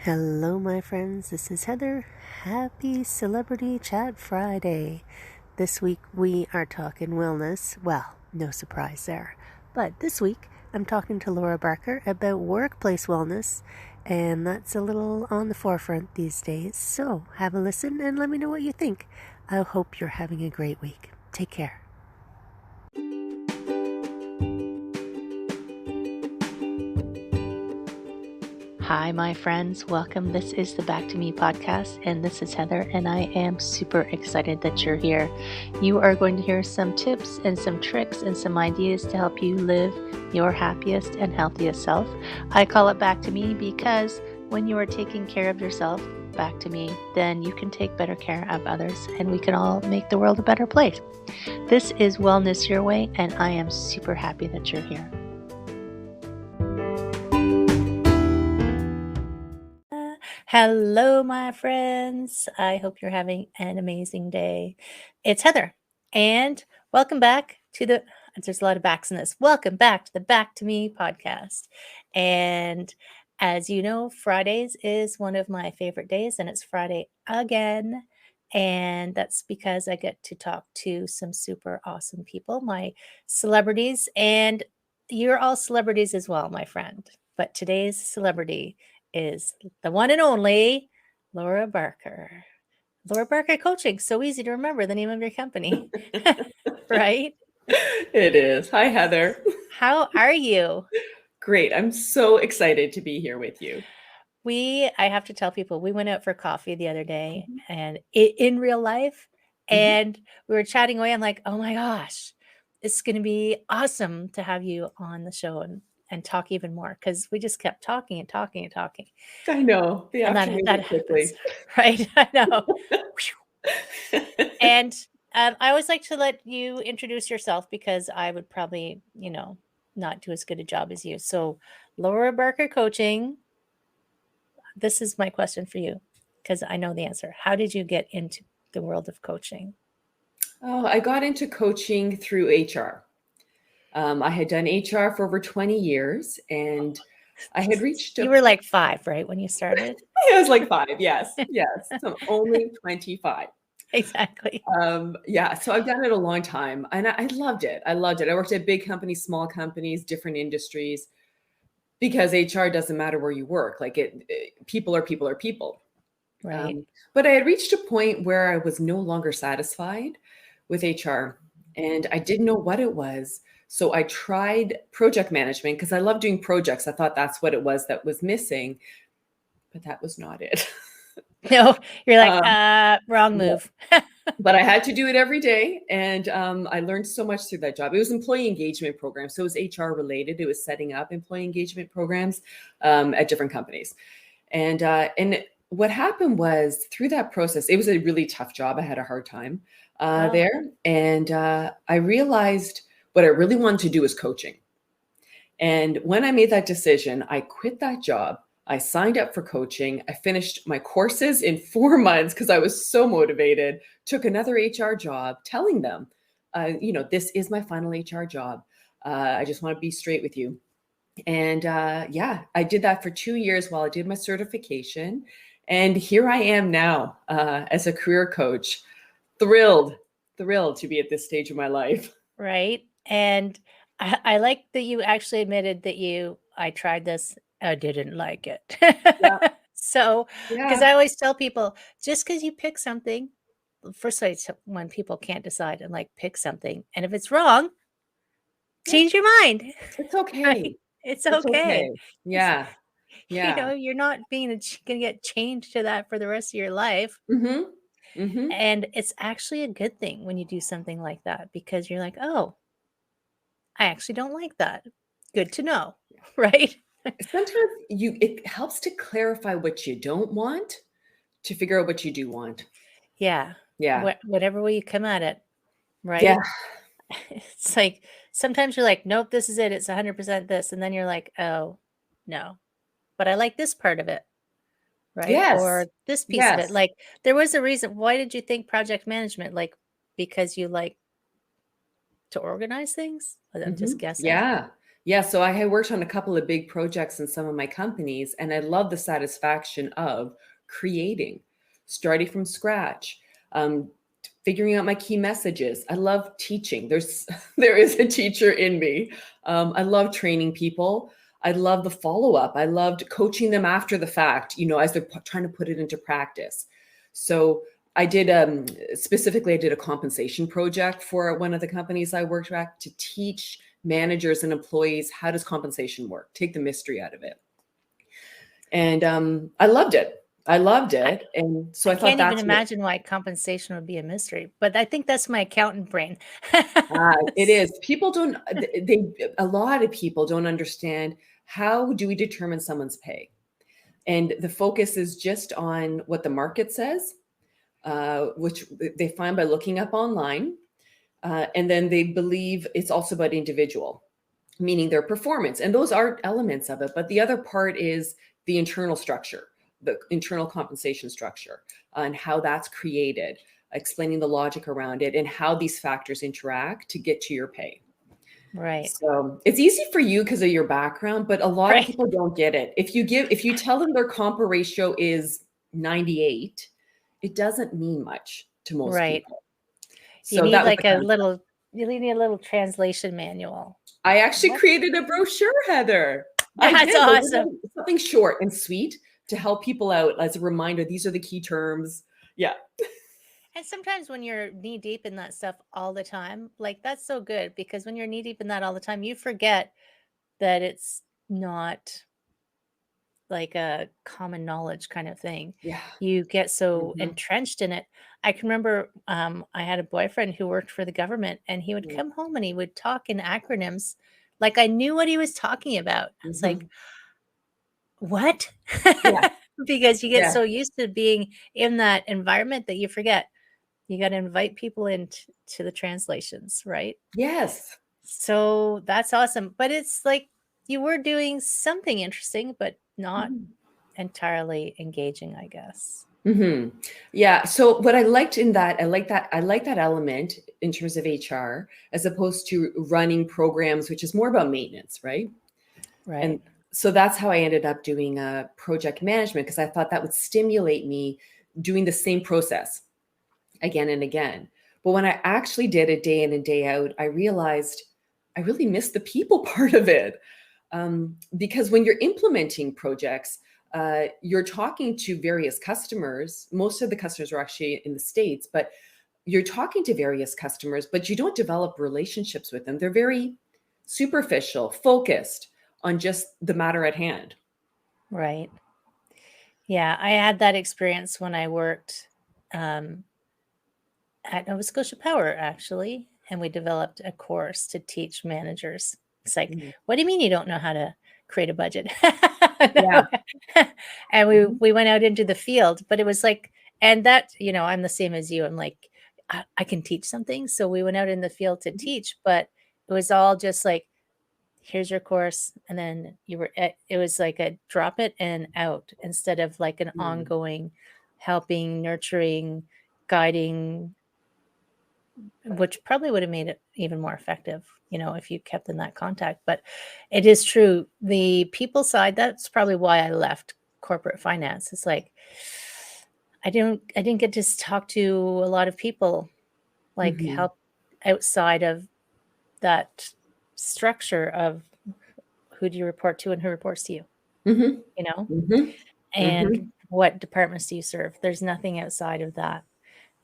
Hello, my friends. This is Heather. Happy Celebrity Chat Friday. This week we are talking wellness. Well, no surprise there. But this week I'm talking to Laura Barker about workplace wellness, and that's a little on the forefront these days. So have a listen and let me know what you think. I hope you're having a great week. Take care. Hi, my friends. Welcome. This is the Back to Me podcast, and this is Heather, and I am super excited that you're here. You are going to hear some tips and some tricks and some ideas to help you live your happiest and healthiest self. I call it Back to Me because when you are taking care of yourself, back to me, then you can take better care of others, and we can all make the world a better place. This is Wellness Your Way, and I am super happy that you're here. Hello, my friends. I hope you're having an amazing day. It's Heather, and welcome back to there's a lot of backs in this. Welcome back to the Back to Me podcast. And as you know, Fridays is one of my favorite days, and it's Friday again. And that's because I get to talk to some super awesome people, my celebrities, and you're all celebrities as well, my friend. But today's celebrity is the one and only Laura Barker. Laura Barker Coaching. So easy to remember the name of your company, right? It is. Hi, Heather. How are you? Great. I'm so excited to be here with you. I have to tell people, we went out for coffee the other day and in real life, and we were chatting away. I'm like, oh my gosh, it's going to be awesome to have you on the show and talk even more, because we just kept talking and talking and talking. I know. The And afternoon that went quickly. Happens, right? I know. And I always like to let you introduce yourself, because I would probably, not do as good a job as you. So, Laura Barker Coaching, this is my question for you, because I know the answer. How did you get into the world of coaching? Oh, I got into coaching through HR. I had done HR for over 20 years, and I had reached You were like 5, right, when you started? I was like 5. Yes. Yes. So I'm only 25. Exactly. So I've done it a long time, and I loved it. I loved it. I worked at big companies, small companies, different industries, because HR doesn't matter where you work. People are people are people. Right. But I had reached a point where I was no longer satisfied with HR, and I didn't know what it was. So I tried project management because I love doing projects. I thought that's what it was that was missing, but that was not it. No, you're like, wrong move. But I had to do it every day. And I learned so much through that job. It was employee engagement programs. So it was HR related. It was setting up employee engagement programs at different companies. And what happened was, through that process, it was a really tough job. I had a hard time there. And I realized what I really wanted to do was coaching. And when I made that decision, I quit that job. I signed up for coaching. I finished my courses in 4 months because I was so motivated, took another HR job, telling them, this is my final HR job. I just want to be straight with you. And I did that for 2 years while I did my certification. And here I am now as a career coach, thrilled to be at this stage of my life. Right. And I like that you actually admitted that I tried this, I didn't like it. Yeah. So, because I always tell people, just because you pick something, first of all, when people can't decide and pick something, and if it's wrong, change your mind. It's okay. Right? It's okay. Yeah. Yeah. You're not going to get changed to that for the rest of your life. Mm-hmm. And it's actually a good thing when you do something like that, because you're like, oh, I actually don't like that. Good to know, right? Sometimes it helps to clarify what you don't want to figure out what you do want. Yeah. Yeah. Whatever way you come at it, right? Yeah. It's like, sometimes you're like, nope, this is it. It's 100% this. And then you're like, oh, no. But I like this part of it, right? Yes. Or this piece of it. Like, there was a reason. Why did you think project management? Because you like to organize things? I'm just guessing. Yeah. Yeah, so I had worked on a couple of big projects in some of my companies, and I love the satisfaction of creating, starting from scratch, um, figuring out my key messages. I love teaching. There's there is a teacher in me. I love training people. I love the follow up. I loved coaching them after the fact, as they're trying to put it into practice. So I did specifically, I did a compensation project for one of the companies I worked at to teach managers and employees how does compensation work, take the mystery out of it. And I loved it. I loved I, it. And so I I thought can't even that's what imagine why compensation would be a mystery, but I think that's my accountant brain. it is. People don't, a lot of people don't understand, how do we determine someone's pay? And the focus is just on what the market says, which they find by looking up online. And then they believe it's also about individual, meaning their performance. And those are elements of it. But the other part is the internal structure, the internal compensation structure, and how that's created, explaining the logic around it and how these factors interact to get to your pay. Right. So it's easy for you because of your background, but a lot of Right. people don't get it. If you tell them their comp ratio is 98, it doesn't mean much to most Right. people. You So need that was the like a concept. little you need a little translation manual. I actually What? created a brochure, Heather. I That's did. awesome. Something short and sweet to help people out as a reminder. These are the key terms. Yeah. And sometimes when you're knee deep in that stuff all the time, like that's so good because when you're knee deep in that all the time, you forget that it's not like a common knowledge kind of thing. Yeah. You get so Mhm. entrenched in it. I can remember I had a boyfriend who worked for the government and he would Mm. come home and he would talk in acronyms like I knew what he was talking about. I was like, Mhm. what? Yeah. Because you get Yeah. so used to being in that environment that you forget. You got to invite people into to the translations, right? Yes. So that's awesome. But it's like you were doing something interesting, but not Mhm. entirely engaging, I guess. Mhm. Yeah. So what I liked in that, I like that element in terms of HR as opposed to running programs, which is more about maintenance, right? And Right. so that's how I ended up doing project management, because I thought that would stimulate me doing the same process again and again. But when I actually did it day in and day out, I realized I really missed the people part of it. Because when you're implementing projects, you're talking to various customers. Most of the customers are actually in the States, but you're talking to various customers, but you don't develop relationships with them. They're very superficial, focused on just the matter at hand. Right. Yeah, I had that experience when I worked um, at Nova Scotia Power, actually, and we developed a course to teach managers. It's like, Mhm. what do you mean you don't know how to create a budget? Yeah. No. And we Mhm. we went out into the field, but it was like, and that, I'm the same as you. I'm like, I can teach something. So we went out in the field to Mhm. teach, but it was all just like, here's your course. And then it was like a drop it and out instead of like an Mhm. ongoing helping, nurturing, guiding, which probably would have made it even more effective, if you kept in that contact. But it is true. The people side, that's probably why I left corporate finance. It's like I didn't get to talk to a lot of people, like Mhm. help outside of that structure of who do you report to and who reports to you, Mhm. you know? Mhm. And Mhm. what departments do you serve? There's nothing outside of that.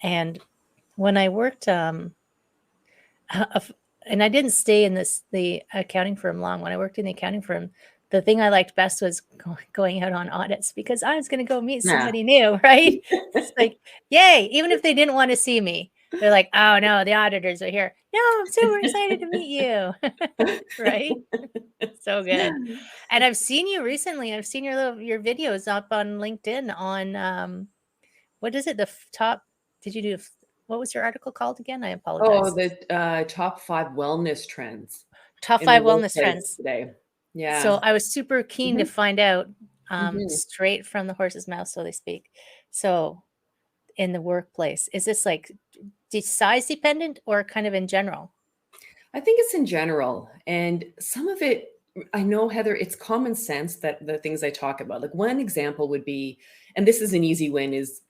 And when I worked of and I didn't stay in the accounting firm long. When I worked in the accounting firm, the thing I liked best was going out on audits because I was gonna go meet Yeah. somebody new, right? It's like, yay, even if they didn't wanna see me, they're like, "Oh, no, the auditors are here. No, I'm super excited to meet you." Right? So good. And I've seen you recently. I've seen your videos up on LinkedIn on, what is it? Top did you do what was your article called again? I Oh, apologize. the top 5 wellness trends Top in the 5 wellness workplace trends. today. So Yeah. I was super keen to Mhm. find out, Mhm. straight from the horse's mouth, so they speak. So in the workplace, is this like size dependent or kind of in general? I think it's in general, and some of it I know, Heather, it's common sense that the things I talk about, like one example would be, and this is an easy win, is,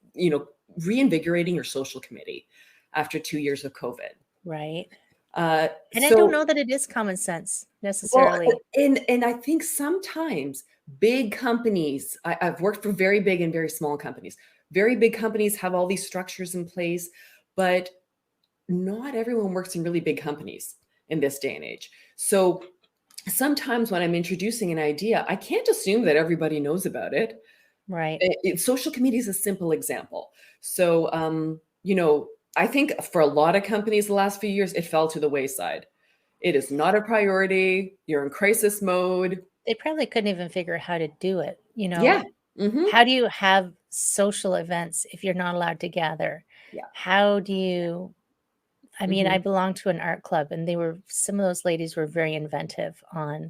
reinvigorating your social committee after 2 years of COVID. Right. Uh, And I don't so, know that it is common sense well, necessarily. and I think sometimes big companies, I've worked for very big and very small companies. Very big companies have all these structures in place, but not everyone works in really big companies in this day and age. So sometimes when I'm introducing an idea, I can't assume that everybody knows about it. Right. Social media is a simple example. So, I think for a lot of companies the last few years, it fell to the wayside. It is not a priority. You're in crisis mode. They probably couldn't even figure out how to do it. Yeah. Hmm. How do you have social events if you're not allowed to gather? Yeah. How do you I mean, I Hmm. belonged to an art club, and some of those ladies were very inventive on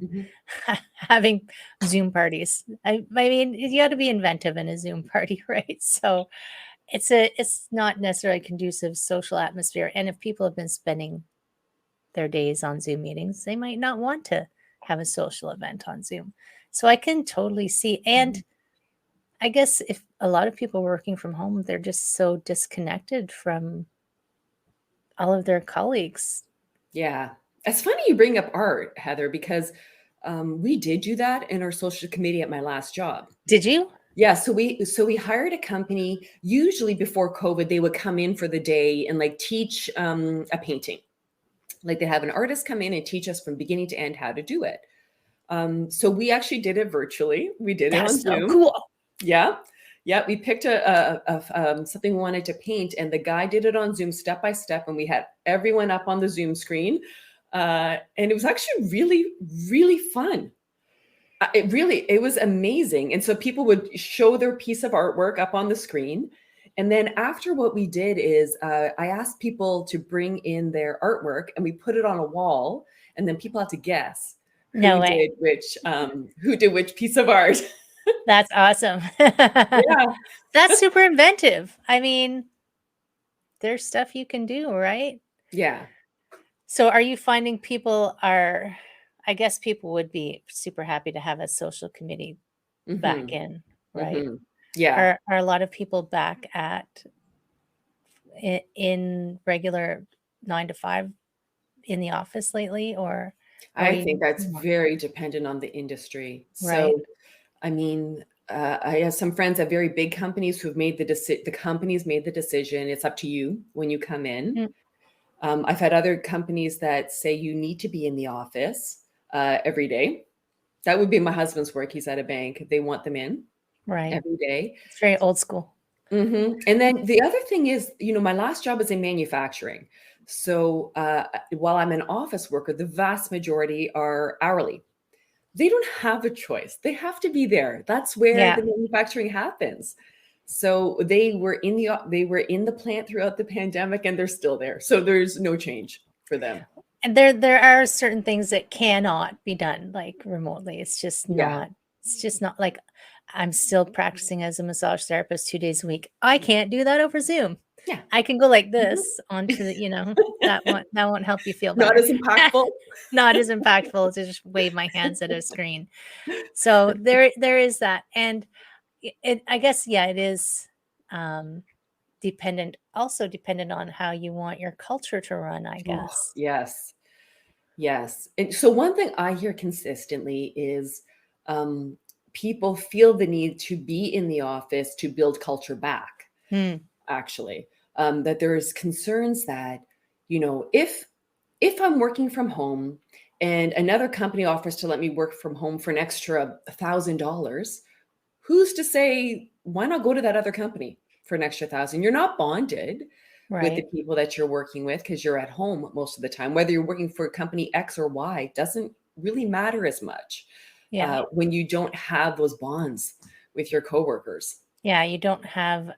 Hmm. having Zoom parties. I mean, you got to be inventive in a Zoom party, right? So it's not necessarily a conducive social atmosphere. And if people have been spending their days on Zoom meetings, they might not want to have a social event on Zoom. So I can totally see. And I guess if a lot of people working from home, they're just so disconnected from all of their colleagues. Yeah. It's funny you bring up art, Heather, because we did do that in our social committee at my last job. Did you? Yeah, so we hired a company. Usually before COVID, they would come in for the day and like teach a painting. Like they have an artist come in and teach us from beginning to end how to do it. So we actually did it virtually. We did it on That's so Zoom. cool. Yeah, yeah. We picked something we wanted to paint, and the guy did it on Zoom step by step, and we had everyone up on the Zoom screen, and it was actually really, really fun. It was amazing. And so people would show their piece of artwork up on the screen. And then after, what we did is I asked people to bring in their artwork and we put it on a wall. And then people had to guess No way. who did which piece of art. That's awesome. Yeah. That's super inventive. I mean, there's stuff you can do, right? Yeah. So are you finding I guess people would be super happy to have a social committee back Hmm. in, right? Hmm. Yeah. Are a lot of people back in regular 9 to 5 in the office lately, or are I we think that's more very dependent on the industry. right? So, I mean, I have some friends at very big companies who've made the companies made the decision. It's up to you when you come in. Mm, I've had other companies that say you need to be in the office every day. That would be my husband's work. He's at a bank. They want them in right. every day. It's very old school. And then the other thing is, my last job is in manufacturing. So while I'm an office worker, the vast majority are hourly. They don't have a choice. They have to be there. That's where Yeah. the manufacturing happens. So they were in the plant throughout the pandemic and they're still there. So there's no change for them. And there are certain things that cannot be done like remotely. Yeah. It's just not like I'm still practicing as a massage therapist 2 days a week. I can't do that over Zoom. Yeah. I can go like Mhm. this onto that won't help you feel Not better. as impactful. Not as impactful to just wave my hands at a screen. So there is that. And I guess, yeah, it is um dependent on how you want your culture to run, I Oh, guess. yes. Yes. And so one thing I hear consistently is um, people feel the need to be in the office to build culture back, Hmm. actually. That there's concerns that, if I'm working from home and another company offers to let me work from home for an extra $1,000, who's to say why not go to that other company for an extra thousand? You're not bonded with the Right. people that you're working with because you're at home most of the time. Whether you're working for company X or Y doesn't really matter as much Yeah. when you don't have those bonds with your coworkers. Yeah, you don't have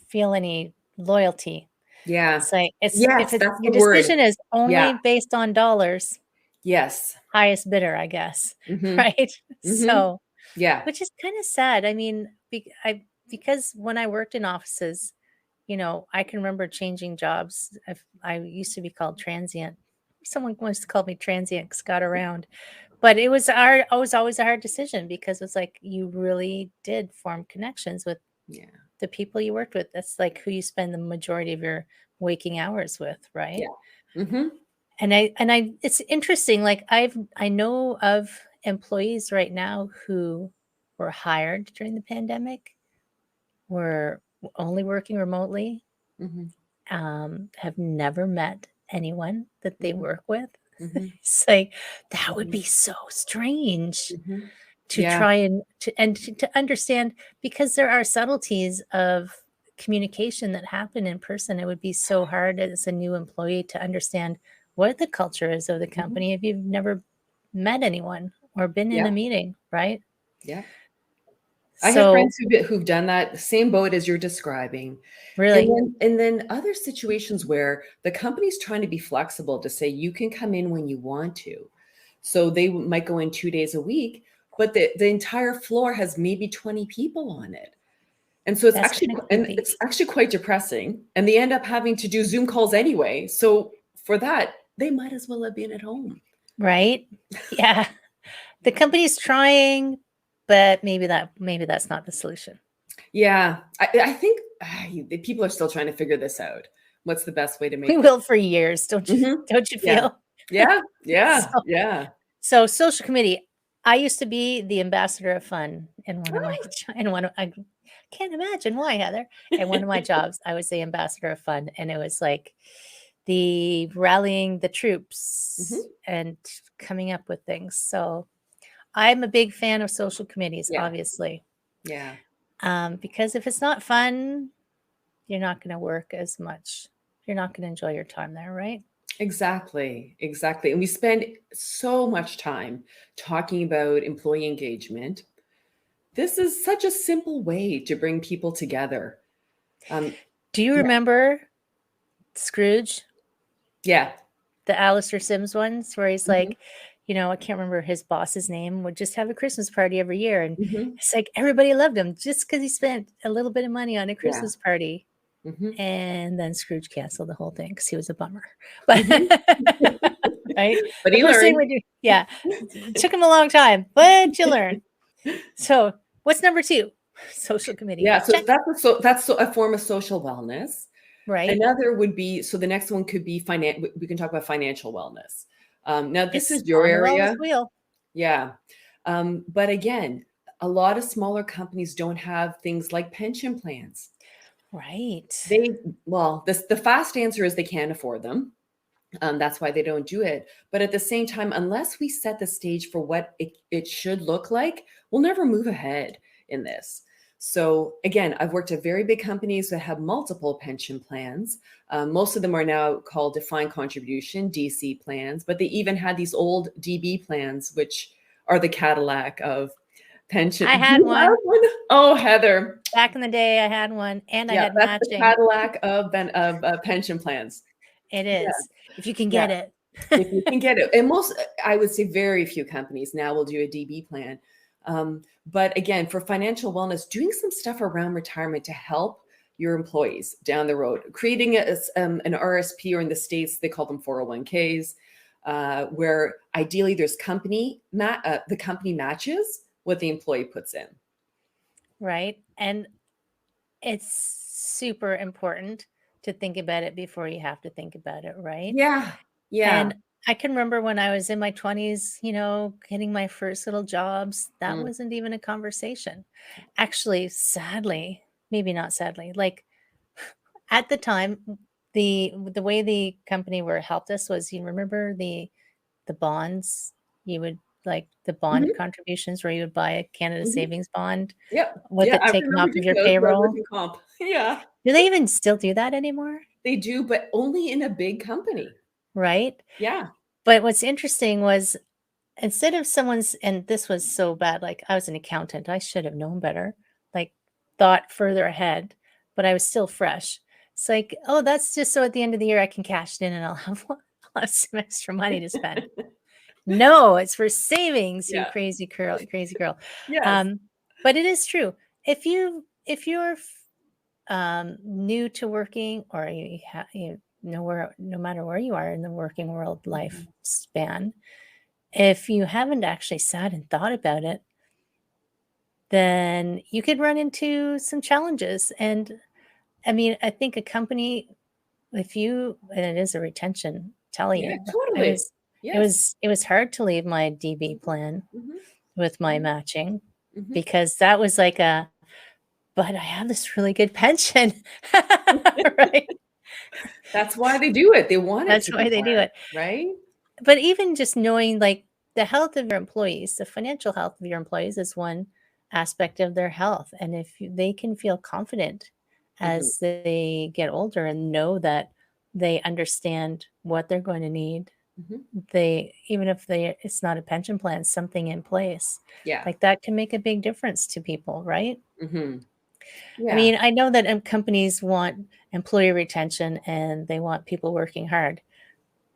feel any loyalty. Yeah. It's like it's if Yes, it's that's your the word. decision is Yeah. only based on dollars, Yes. highest bidder, I guess, Hmm. right? Hmm. So, Yeah. which is kind of sad. I mean, because when I worked in offices, I can remember changing jobs. I used to be called transient someone once called me transient 'cause got around. But it was always a hard decision because it's like you really did form connections with Yeah. the people you worked with. That's like who you spend the majority of your waking hours with, right? Yeah. Hmm. And I it's interesting, like I know of employees right now who were hired during the pandemic, were only working remotely, Hmm. have never met anyone that they Hmm. work with. Hmm. It's like that would Hmm. be so strange Hmm. to Yeah. try and to understand, because there are subtleties of communication that happen in person. It would be so hard as a new employee to understand what the culture is of the Hmm. company if you've never met anyone or been in Yeah. a meeting, right? Yeah. I have So, friends who've done that same boat as you're describing. And really, then other situations where the company's trying to be flexible to say you can come in when you want to. So they might go in 2 days a week, but the entire floor has maybe 20 people on it. And so that's kinda creepy, it's actually quite depressing. And they end up having to do Zoom calls anyway. So for that, they might as well have been at home. right? Yeah. The company's trying, but maybe that's not the solution. Yeah, I think the people are still trying to figure this out. What's the best way to We make this? will for years, Mhm. don't you Yeah. feel? Yeah, So yeah, yeah. So social committee, I used to be the ambassador of fun in one of my in one of I can't imagine why, Heather. In one of my jobs, I was the ambassador of fun, and it was like the rallying the troops Mhm. and coming up with things. So I'm a big fan of social committees, Yeah, obviously, yeah. because if it's not fun, you're not going to work as much. You're not going to enjoy your time there, right? Exactly, exactly. And we spend so much time talking about employee engagement. This is such a simple way to bring people together. Um, Do you yeah, remember Scrooge? yeah. The Alistair Sims ones where he's Mhm, like, I can't remember his boss's name, would just have a Christmas party every year, and mhm. it's like everybody loved him just because he spent a little bit of money on a Yeah. Christmas party, Mhm, and then Scrooge canceled the whole thing because he was a bummer. But mhm. right? But The he first thing learned. we do, yeah, it took him a long time, but you learn. So, what's number 2? Social committee. Yeah, so Check, that's a form of social wellness. right? Another would be, so the next one could be we can talk about financial wellness. Now this It's is your on the wellness area. wheel, Yeah. But again, a lot of smaller companies don't have things like pension plans. right? They, well, the fast answer is they can't afford them. That's why they don't do it. But at the same time, unless we set the stage for what it should look like, we'll never move ahead in this. So again, I've worked at very big companies that have multiple pension plans. Most of them are now called defined contribution, DC plans, but they even had these old DB plans, which are the Cadillac of pension. I Do had you have one. one? Oh, Heather. Back in the day, I had one, and I Yeah, had that's the matching. Cadillac of pension plans. It Yeah, is, if you can yeah. get it. If you can get it. And most, I would say very few companies now will do a DB plan. But again, for financial wellness, doing some stuff around retirement to help your employees down the road, creating an RSP, or in the States, they call them 401ks, where ideally there's the company matches what the employee puts in. Right? And it's super important to think about it before you have to think about it, right? Yeah. Yeah. And I can remember when I was in my 20s, getting my first little jobs, that Mm. wasn't even a conversation. Actually, sadly, maybe not sadly, like at the time, the way the company were helped us was, you remember the bonds, you would like the bond Mhm. contributions where you would buy a Canada Mhm. savings bond Yep. with Yeah. it I taken remember off of doing your those when I was payroll. working comp. Yeah. Do they even still do that anymore? They do, but only in a big company. Right? Yeah. But what's interesting was, instead of someone's, and this was so bad, like I was an accountant, I should have known better, like thought further ahead, but I was still fresh. It's like, oh, that's just so at the end of the year I can cash it in and I'll have some extra money to spend. No, it's for savings, you Yeah. crazy girl. Yes. Um, but it is true. If you're new to working, or you no matter where you are in the working world Mhm. lifespan, if you haven't actually sat and thought about it, then you could run into some challenges. And I mean, I think a company, if you, and it is a retention, tell Yeah, you, I totally. was, Yes. it was hard to leave my DB Mhm. plan Mhm. with my Mhm. matching, Mhm. because that was like but I have this really good pension, right? That's why they do it. They want it That's to be why they do hard, it. right? But even just knowing, like, the health of your employees, the financial health of your employees is one aspect of their health, and if they can feel confident Mhm. as they get older and know that they understand what they're going to need, Mhm. they, even if they, it's not a pension plan, something in place, Yeah. like, that can make a big difference to people, right? Mhm. I Yeah. mean, I know that, companies want employee retention and they want people working hard,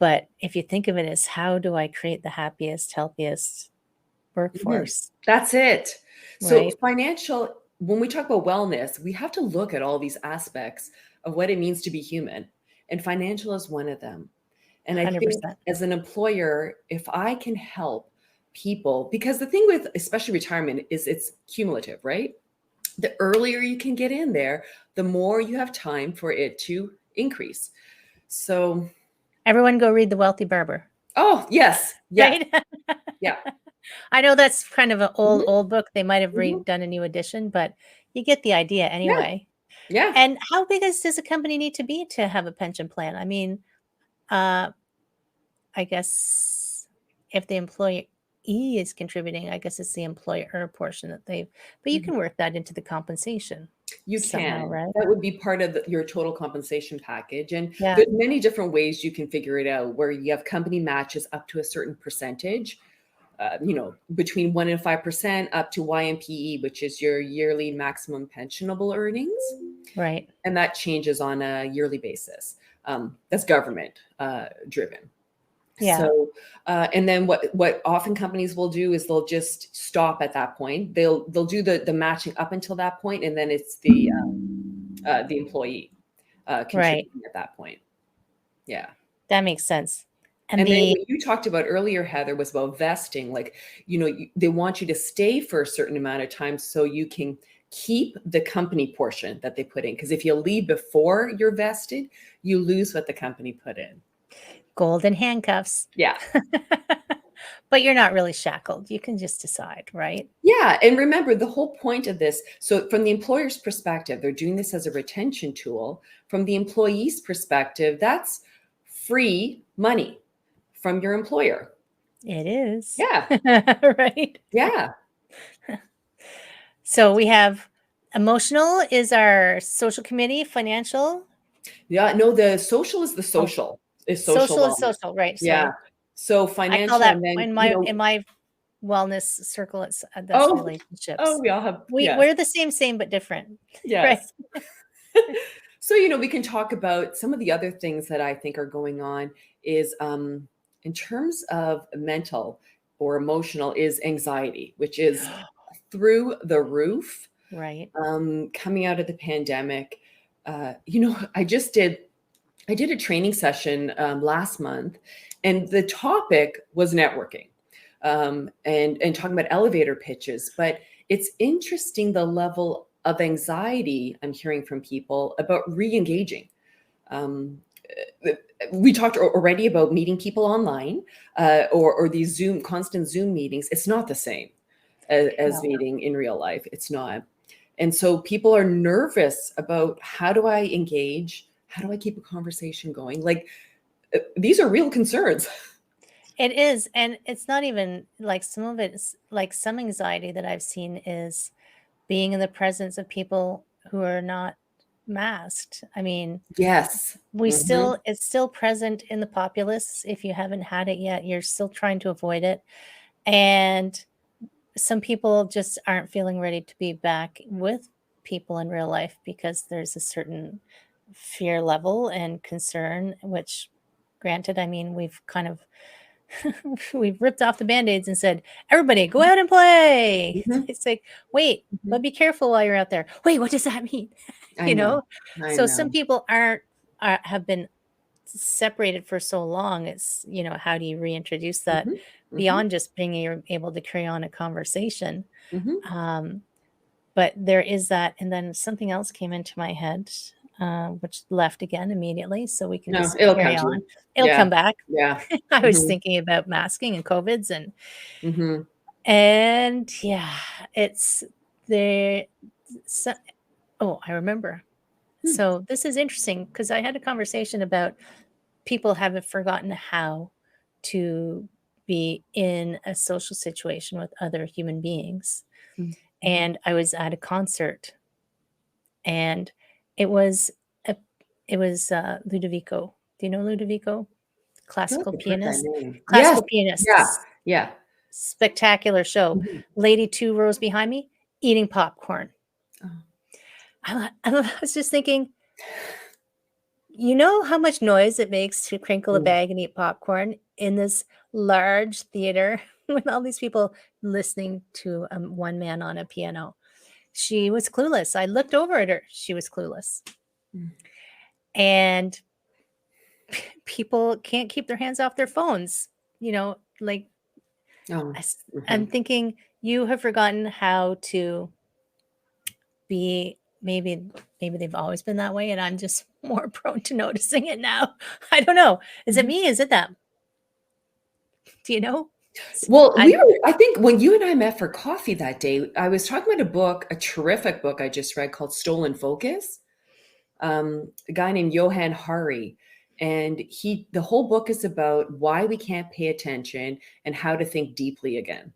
but if you think of it as, how do I create the happiest, healthiest Mhm. workforce, That's it. So right? financial when we talk about wellness, we have to look at all these aspects of what it means to be human, and financial is one of them. And I think 100%. as an employer, if I can help people, because the thing with especially retirement is it's cumulative, right? The earlier you can get in there, the more you have time for it to increase. So, Everyone go read The Wealthy Barber, oh, yes, yes, right? yeah. I know that's kind of an Mhm, old book. They might have mhm. redone a new edition, but you get the idea Yeah, anyway. yeah. And how big does a company need to be to have a pension plan? I mean, uh, I guess if the employee is contributing, I guess it's the employer portion that they've, but you Mhm. can work that into the compensation You somehow, can. right? That would be part of your total compensation package, and Yeah, there's many different ways you can figure it out, where you have company matches up to a certain percentage, between 1 and 5% up to YMPE, which is your yearly maximum pensionable earnings, right. and that changes on a yearly basis. That's government driven. Yeah, So, and then what often companies will do is they'll just stop at that point. They'll do the matching up until that point, and then it's the employee right. contributing at that point. Yeah. That makes sense. And And then the what you talked about earlier, Heather, was about vesting. Like, they want you to stay for a certain amount of time so you can keep the company portion that they put in. Because if you leave before you're vested, you lose what the company put in. golden handcuffs. Yeah. But you're not really shackled. You can just decide, right? Yeah. And remember, the whole point of this, so from the employer's perspective, they're doing this as a retention tool. From the employee's perspective, that's free money from your employer. It is. Yeah. Right? Yeah. So we have emotional is our social committee, financial. Yeah, no, the social is the Oh, social, is social social is wellness. social, right? Yeah. Sorry. So I call financial that and then, in my wellness circle, it's that's oh, oh, relationships. we all have, yes, We're the same but different, right? yes. So, we can talk about some of the other things that I think are going on is in terms of mental or emotional is anxiety, which is through the roof Right. coming out of the pandemic. I did a training session last month, and the topic was networking, and talking about elevator pitches. But it's interesting the level of anxiety I'm hearing from people about re-engaging. Um, we talked already about meeting people online, or these constant Zoom meetings. It's not the same as No. meeting in real life. It's not. And so people are nervous about, how do I engage? How do I keep a conversation going? Like, these are real concerns. It is, and it's not even like, some of it's like, some anxiety that I've seen is being in the presence of people who are not masked. I mean, Yes. Hmm. it's still present in the populace. If you haven't had it yet, you're still trying to avoid it. And some people just aren't feeling ready to be back with people in real life because there's a certain fear level and concern, which, granted, I mean, we've kind of we've ripped off the band-aids and said, everybody go out and play. Hmm. It's like, wait, Hmm. but be careful while you're out there. Wait, what does that mean? I You know. know? I So some know. people have been separated for so long, it's, how do you reintroduce that Mhm. Mhm. beyond just being able to carry on a conversation? Mhm. Um, but there is that, and then something else came into my head, which left again immediately, so we can No, just it'll come carry to on. you. It'll Yeah. come back. Yeah. I was Mhm. thinking about masking and COVIDs Mhm. and yeah, it's there. So, oh, I remember. Hmm. So this is interesting because I had a conversation about people haven't forgotten how to be in a social situation with other human beings. Mm. And I was at a concert, and it was a Ludovico. Do you know Ludovico? I feel like Classical I've heard that pianist. name. Yes. Classical Yeah. pianist. Yeah. Spectacular show. Mhm. Lady 2 rows behind me eating popcorn. Oh. I was just thinking, you know how much noise it makes to crinkle a Mm. bag and eat popcorn in this large theater with all these people listening to one man on a piano? She was clueless. I looked over at her. She was clueless. Mm. And people can't keep their hands off their phones. Like Oh. I'm Mhm. thinking you have forgotten how to be. Maybe they've always been that way, and I'm just more prone to noticing it now. I don't know. Is it Mhm. me? Is it them? Do you know? Well, I I think when you and I met for coffee that day, I was talking about a book, a terrific book I just read called Stolen Focus. A guy named Johan Hari. And the whole book is about why we can't pay attention and how to think deeply again.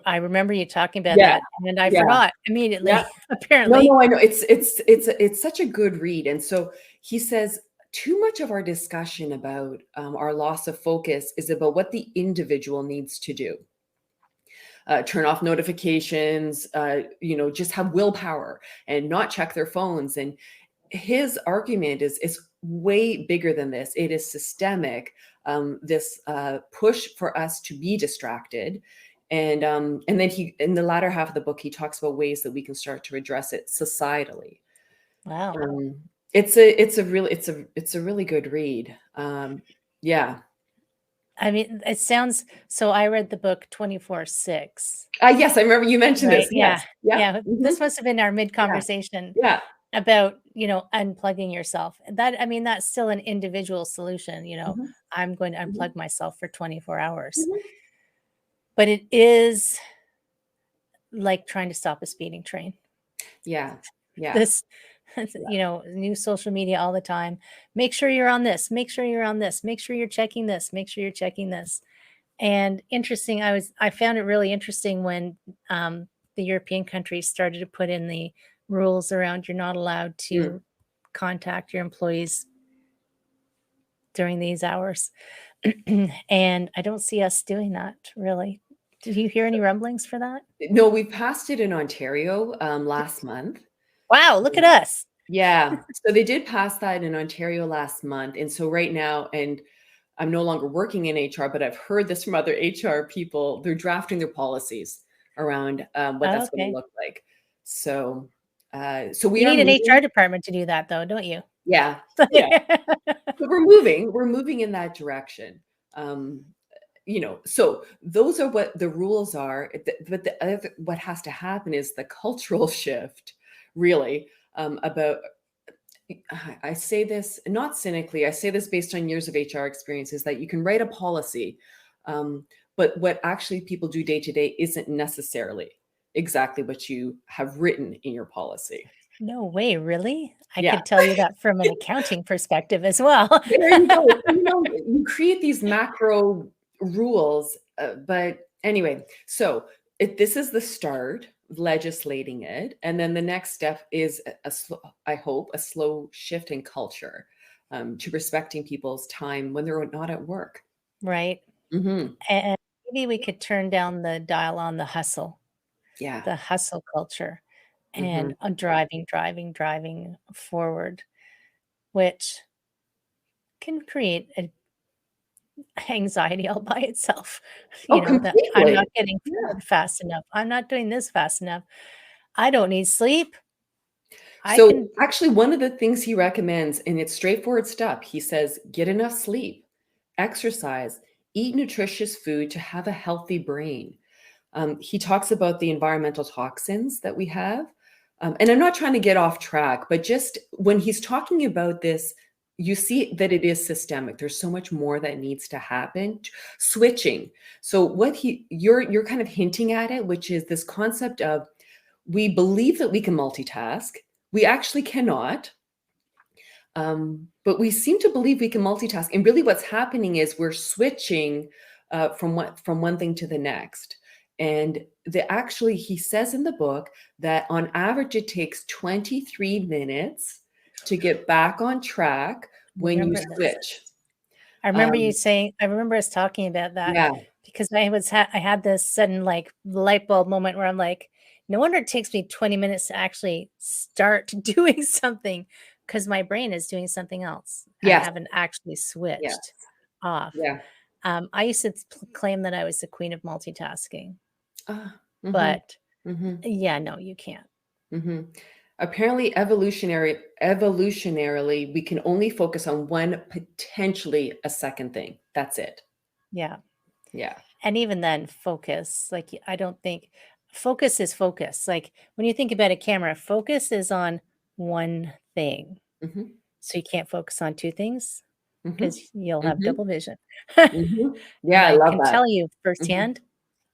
I remember you talking about Yeah. that, and I Yeah. forgot Yeah. immediately, No, apparently. no, I know. It's such a good read. And so he says too much of our discussion about our loss of focus is about what the individual needs to do. Turn off notifications, just have willpower and not check their phones. And his argument is way bigger than this. It is systemic. This push for us to be distracted, and then he in the latter half of the book he talks about ways that we can start to address it societally. Wow. Um, it's a really good read. Yeah. I mean, it sounds so. I read the book 24/6, Yes, I remember you mentioned right? this. Yeah. Yes. Yeah. Yeah. Hmm. This must have been our mid Yeah. conversation Yeah. about, unplugging yourself. I mean, that's still an individual solution. Hmm. I'm going to Hmm. unplug myself for 24 hours, Hmm. but it is like trying to stop a speeding train. Yeah. Yeah. This, new social media all the time. Make sure you're on this. Make sure you're on this. Make sure you're checking this. Make sure you're checking this. And interesting, I found it really interesting when the European countries started to put in the rules around you're not allowed Mm. to contact your employees during these hours. And I don't see us doing that really. Did you hear any rumblings for that? No, we passed it in Ontario last month. Wow, look at us. Yeah. So they did pass that in Ontario last month. And so right now, and I'm no longer working in HR, but I've heard this from other HR people. They're drafting their policies around what Oh, that's going to okay. look like. So, so we You are need an moving. HR department to do that though, don't you? Yeah. Yeah. But we're moving in that direction. Um, so those are what the rules are. But what has to happen is the cultural shift, really, about I say this not cynically, I say this based on years of HR experience, is that you can write a policy, but what actually people do day to day isn't necessarily exactly what you have written in your policy. No way, really? I Yeah, could tell you that from an accounting perspective as well. there you go. So, you create these macro rules, but anyway, so this is the start, legislating it, and then the next step is I hope, a slow shift in culture to respecting people's time when they're not at work. Right? Hmm. And maybe we could turn down the dial on Yeah. the hustle culture Hmm. and on driving forward, which can create an anxiety all by itself. Oh, That I'm completely. not getting Yeah. fed fast enough. I'm not doing this fast enough. I don't need sleep. I So can actually, one of the things he recommends, and it's straightforward stuff, he says, get enough sleep, exercise, eat nutritious food to have a healthy brain. He talks about the environmental toxins that we have. And I'm not trying to get off track, but just when he's talking about this, you see that it is systemic. There's so much more that needs to happen. Switching. So what you're kind of hinting at it, which is this concept of we believe that we can multitask. We actually cannot. But we seem to believe we can multitask. And really what's happening is we're switching from one thing to the next. And actually, he says in the book that on average, it takes 23 minutes to get back on track when you remember this. switch. I remember you Um, saying I remember us talking about that yeah. because I had this sudden, like, light bulb moment where I'm like, "No wonder it takes me 20 minutes to actually start doing something, because my brain is doing something else. I Yes. haven't actually Yeah. switched off." Yeah. I used to claim that I was the queen of multitasking, Mm-hmm, but mm-hmm. yeah, no, you can't. Mhm. Apparently, evolutionarily, we can only focus on one, potentially a second thing. That's it. Yeah. Yeah. And even then, focus, like, I don't think focus is focus. Like, when you think about a camera, focus is on one thing. Mhm. So you can't focus on 2 things Mhm. because you'll have Mhm. double vision. Mhm. And Yeah, I I love can that. tell you Mhm. firsthand,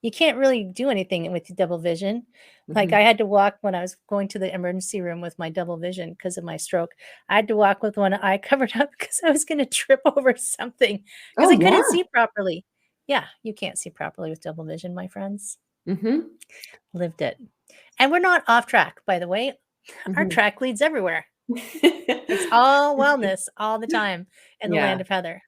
you can't really do anything with double vision. Like, Mhm. I had to walk when I was going to the emergency room with my double vision because of my stroke. I had to walk with one eye covered up because I was gonna trip over something because Oh, I yeah. couldn't see properly. Yeah, you can't see properly with double vision, my friends. Mhm. Lived it. And we're not off track, by the way. Our Mhm. track leads everywhere. It's all wellness all the time in the Yeah. land of Heather.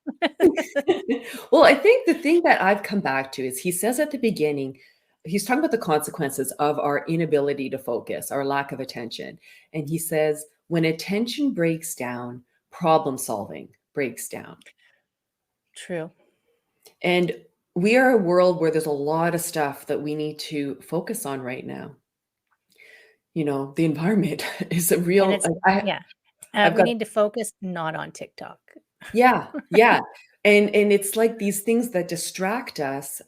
Well, I think the thing that I've come back to is he says at the beginning, he's talking about the consequences of our inability to focus, our lack of attention. And he says, when attention breaks down, problem solving breaks down. True. And we are a world where there's a lot of stuff that we need to focus on right now. The environment is a And real, it's yeah, I've we got, need to focus not on TikTok. yeah, yeah. And it's like these things that distract us.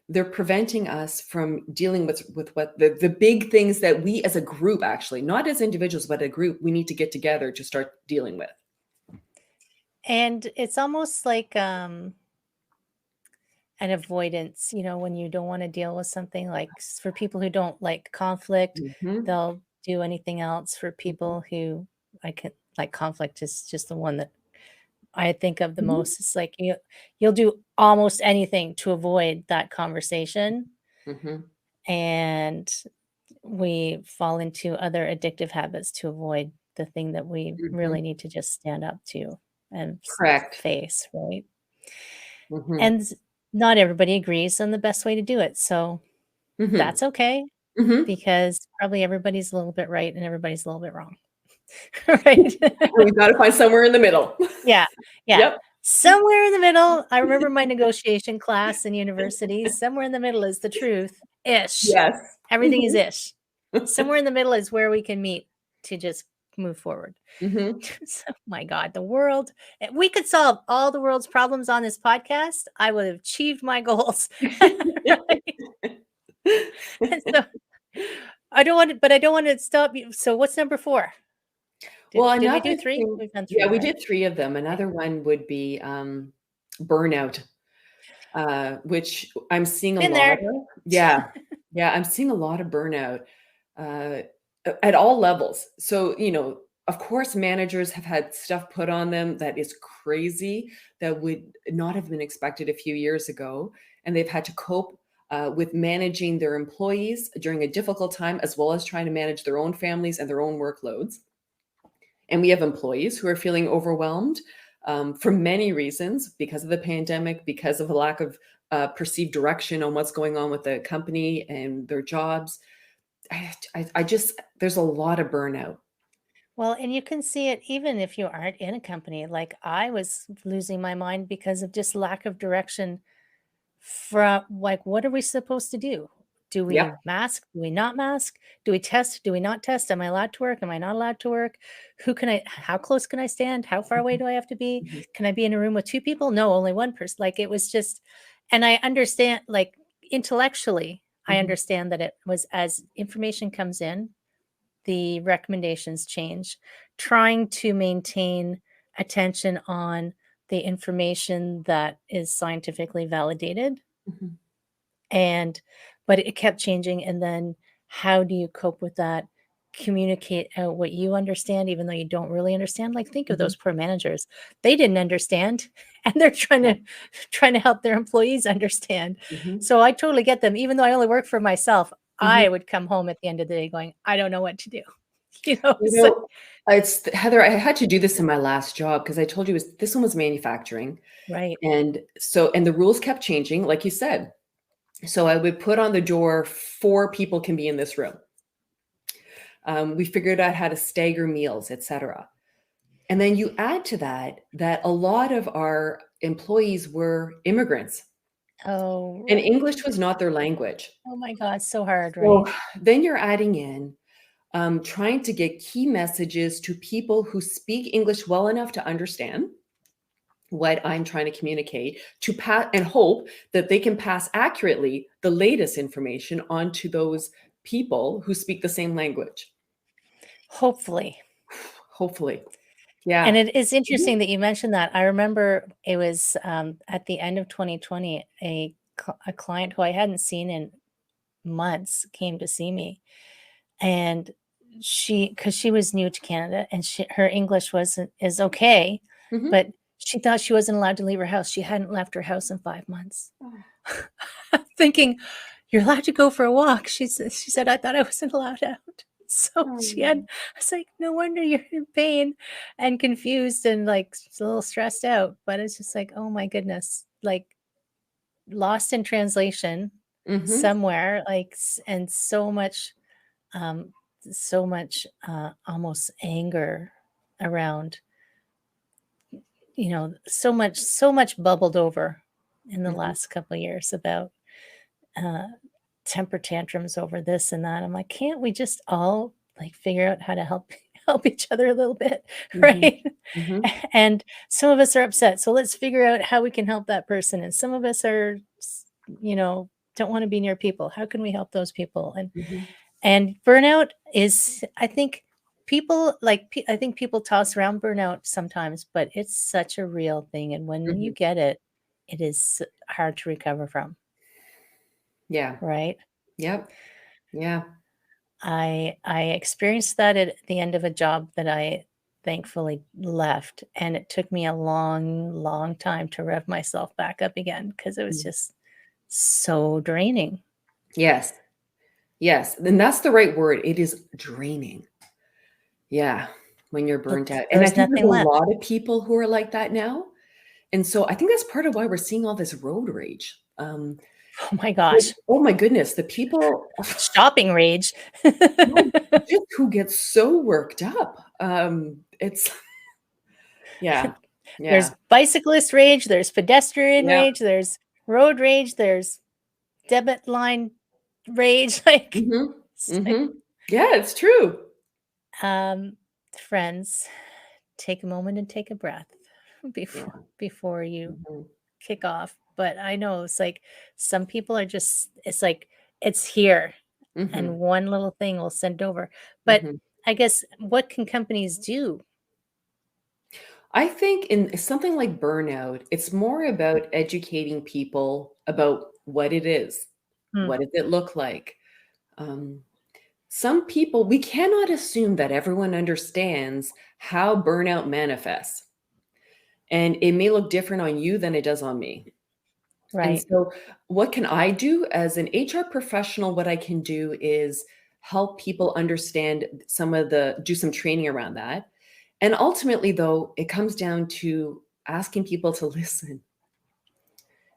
They're preventing us from dealing with what the big things that we as a group, actually, not as individuals, but a group, we need to get together to start dealing with. And it's almost like, an avoidance, when you don't wanna deal with something, like, for people who don't like conflict, Mhm, they'll do anything else. For mhm, people who like conflict is just the one that I think of the mhm, most. It's like you'll do almost anything to avoid that conversation, mhm, and we fall into other addictive habits to avoid the thing that we mhm. really need to just stand up to and Correct. face, right? Mhm, And not everybody agrees on the best way to do it. So mhm, that's okay, mhm. because probably everybody's a little bit right and everybody's a little bit wrong. Right? And we've got to find somewhere in the middle. Yeah, yeah. Yep. Somewhere in the middle, I remember my negotiation class in university, somewhere in the middle is the truth, ish. Yes. Everything is Mhm. ish. Somewhere in the middle is where we can meet to just move forward. Mhm. So, my God, the world, if we could solve all the world's problems on this podcast, I would have achieved my goals. Right? And so I don't want to stop you. So what's number 4? Well, Did we another do 3? thing, We've done yeah, 3, we right? did 3 of them. Okay. Another one would be, burnout, which I'm seeing a Been lot there. of. Yeah. Yeah, I'm seeing a lot of burnout, uh, at all levels. So, of course, managers have had stuff put on them that is crazy, that would not have been expected a few years ago, and they've had to cope, with managing their employees during a difficult time, as well as trying to manage their own families and their own workloads. And we have employees who are feeling overwhelmed, for many reasons, because of the pandemic, because of a lack of perceived direction on what's going on with the company and their jobs. I just, there's a lot of burnout. Well, and you can see it even if you aren't in a company. Like, I was losing my mind because of just lack of direction from, like, what are we supposed to do? Do Yep. we mask? Do we not mask? Do we test? Do we not test? Am I allowed to work? Am I not allowed to work? How close can I stand? How far away Mhm, do I have to be? mhm, Can I be in a room with 2 people? No, only 1 person. Like, it was just, and I understand, like, intellectually, I mhm, understand that it was, as information comes in, the recommendations change, trying to maintain attention on the information that is scientifically validated, mhm. and but it kept changing, and then how do you cope with that? Communicate out what you understand even though you don't really understand. Like, think of Mhm. those poor managers. They didn't understand, and they're Yeah. trying to help their employees understand. Mhm. So I totally get them. Even though I only work for myself, Mhm. I would come home at the end of the day going, "I don't know what to do." You know, You so know, it's Heather, I had to do this in my last job because I told you this one was manufacturing. right. And the rules kept changing, like you said. So I would put on the door, 4 people can be in this room. We figured out how to stagger meals, etc. And then you add to that that a lot of our employees were immigrants Oh, and right. English was not their language. Oh my god, so hard, So right? then you're adding in trying to get key messages to people who speak English well enough to understand what I'm trying to communicate to pass and hope that they can pass accurately the latest information on to those people who speak the same language. Hopefully. Hopefully. And Yeah. it is Mhm. interesting that you mentioned that. I remember it was, at the end of 2020, a client who I hadn't seen in months came to see me, and because she was new to Canada, and her English wasn't is okay, Mhm. but she thought she wasn't allowed to leave her house. She hadn't left her house in 5 months. Oh. Thinking, "You're allowed to go for a walk." She said, "I thought I wasn't allowed out." So I Oh. was like, "No wonder you're in pain and confused and, like, a little stressed out." But it's just like, "Oh my goodness," like, lost in translation Mhm. somewhere, like, and um, so much, almost anger around, so much bubbled over in the Mhm. last couple of years about, uh temper tantrums over this and that. I'm like, "Can't we just all, like, figure out how to help help each other a little bit?" Mhm. Right? Mhm. And some of us are upset, so let's figure out how we can help that person, and some of us are don't wanna be near people. How can we help those people? Mhm. And burnout is, I think, I think people toss around burnout sometimes, but it's such a real thing, and when you Mhm. get it, it is hard to recover from, Yeah. right? Yep. Yeah. I experienced that at the end of a job that I thankfully left, and it took me a long, long time to rev myself back up again because it was Mm. just so draining. Yes. Yes. And that's the right word. It is draining. Yeah. When you're burnt out. There And I was think there's nothing a left. lot of people who are like that now. And so I think that's part of why we're seeing all this road rage. Oh my Like, gosh. oh my goodness, the people Shopping rage. no, just who get so worked up. It's yeah. There's Yeah. bicyclist rage, there's pedestrian Yeah. rage, there's road rage, there's debit line rage, like, Mhm. it's like, Mhm. Yeah, it's true. um, friends, take a moment and take a breath Yeah. before you Mhm. kick off. But I know it's like some people are just, it's like it's here, and Mhm. one little thing will send over. But Mhm. I guess what can companies do? I think in something like burnout, it's more about educating people about what it is. Hmm, What does it look like? Um, some people, we cannot assume that everyone understands how burnout manifests. And it may look different on you than it does on me. And right. so, what can I do as an HR professional? What I can do is help people understand do some training around that. And ultimately, though, it comes down to asking people to listen.